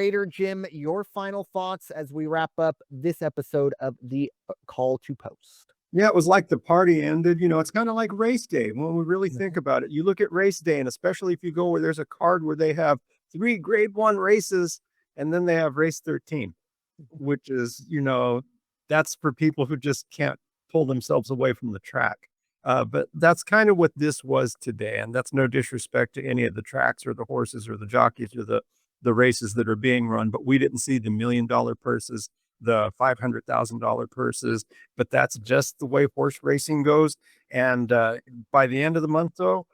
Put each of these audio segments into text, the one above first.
Moderator Jim, your final thoughts as we wrap up this episode of the Call to Post. Yeah, it was like the party ended. It's kind of like race day when we really think about it. You look at race day, and especially if you go where there's a card where they have 3 grade 1 races, and then they have race 13, which is, that's for people who just can't pull themselves away from the track. But that's kind of what this was today. And that's no disrespect to any of the tracks or the horses or the jockeys or the races that are being run. But we didn't see the $1 million purses, the $500,000 purses, but that's just the way horse racing goes. And by the end of the month, though,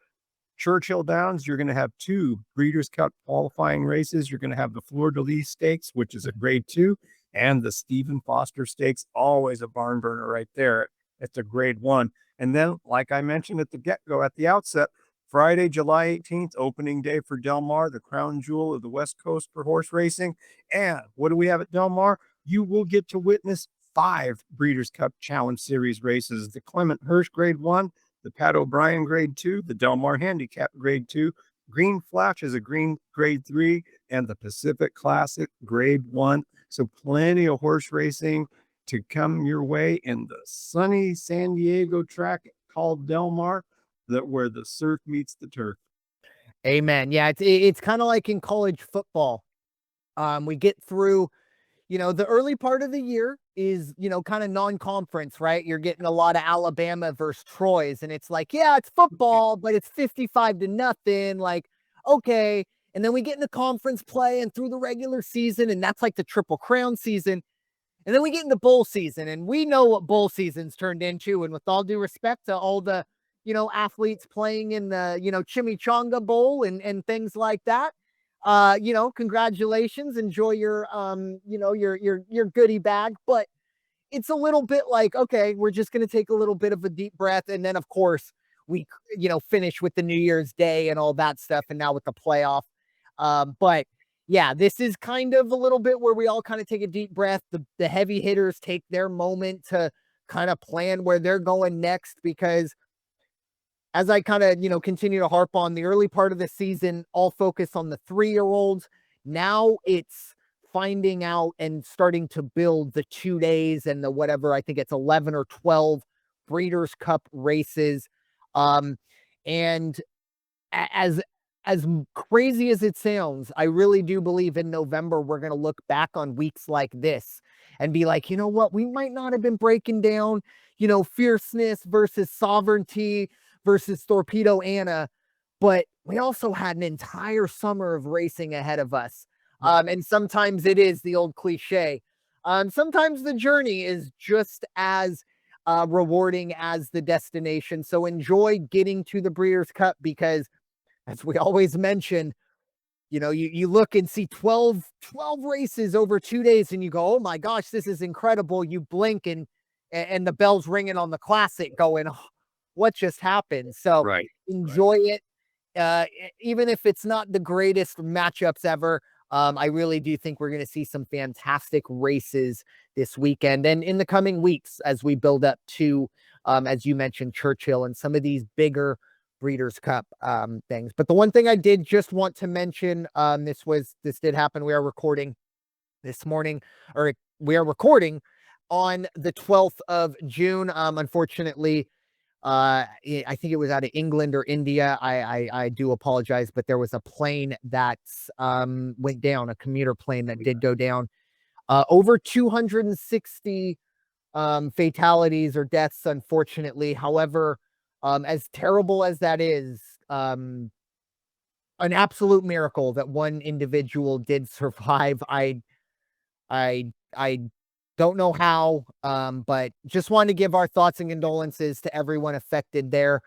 Churchill Downs, you're going to have 2 Breeders' Cup qualifying races. You're going to have the Fleur de Lis Stakes, which is a grade 2, and the Stephen Foster Stakes, always a barn burner right there. It's a grade 1. And then, like I mentioned at the get-go, at the outset, Friday, July 18th, opening day for Del Mar, the crown jewel of the West Coast for horse racing. And what do we have at Del Mar? You will get to witness 5 Breeders' Cup Challenge Series races. The Clement Hirsch grade 1, the Pat O'Brien grade 2, the Del Mar Handicap grade 2, Green Flash is a green grade 3, and the Pacific Classic grade 1. So plenty of horse racing to come your way in the sunny San Diego track called Del Mar, where the surf meets the turf. Amen. Yeah, it's kind of like in college football. We get through, the early part of the year is, kind of non-conference, right? You're getting a lot of Alabama versus Troy's, and it's like, yeah, it's football, but it's 55-0. Like, okay. And then we get into conference play and through the regular season, and that's like the Triple Crown season. And then we get into bowl season, and we know what bowl season's turned into. And with all due respect to all the, athletes playing in the, Chimichanga Bowl and things like that, congratulations, enjoy your, your goodie bag. But it's a little bit like, okay, we're just going to take a little bit of a deep breath. And then, of course, we, finish with the New Year's Day and all that stuff. And now with the playoff. But yeah, this is kind of a little bit where we all kind of take a deep breath. The heavy hitters take their moment to kind of plan where they're going next, because as I kind of, continue to harp on, the early part of the season, all focus on the 3-year-olds. Now it's finding out and starting to build the 2 days and the whatever, I think it's 11 or 12 Breeders' Cup races. And as crazy as it sounds, I really do believe in November, we're going to look back on weeks like this and be like, you know what, we might not have been breaking down, fierceness versus sovereignty versus Torpedo Anna, but we also had an entire summer of racing ahead of us. And sometimes it is the old cliche. Sometimes the journey is just as rewarding as the destination. So enjoy getting to the Breeders' Cup, because as we always mention, you look and see 12 races over 2 days and you go, oh my gosh, this is incredible. You blink and the bell's ringing on the classic going, oh, what just happened? So enjoy it. Even if it's not the greatest matchups ever, I really do think we're going to see some fantastic races this weekend and in the coming weeks as we build up to, as you mentioned, Churchill and some of these bigger Breeders' Cup things. But the one thing I did just want to mention, this did happen. We are recording this morning, or we are recording on the 12th of June. Unfortunately, I think it was out of England or India. I do apologize, but there was a plane that went down, a commuter plane that did go down. Over 260 fatalities or deaths, unfortunately. However, as terrible as that is, an absolute miracle that one individual did survive. I don't know how, but just wanted to give our thoughts and condolences to everyone affected there.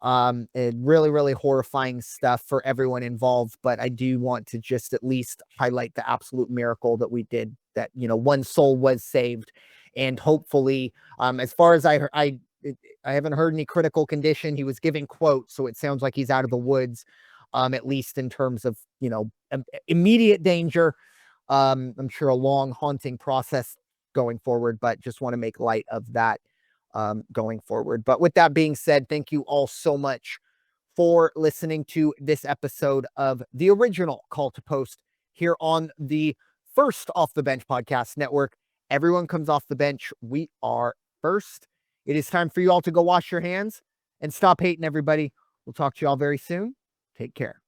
Really, really horrifying stuff for everyone involved. But I do want to just at least highlight the absolute miracle that we did, that, one soul was saved. And hopefully, as far as I haven't heard any critical condition. He was giving quotes, so it sounds like he's out of the woods, at least in terms of, immediate danger. I'm sure a long, haunting process going forward, but just want to make light of that going forward. But with that being said, thank you all so much for listening to this episode of the original Call to Post here on the First Off the Bench Podcast Network. Everyone comes off the bench. We are first. It is time for you all to go wash your hands and stop hating everybody. We'll talk to you all very soon. Take care.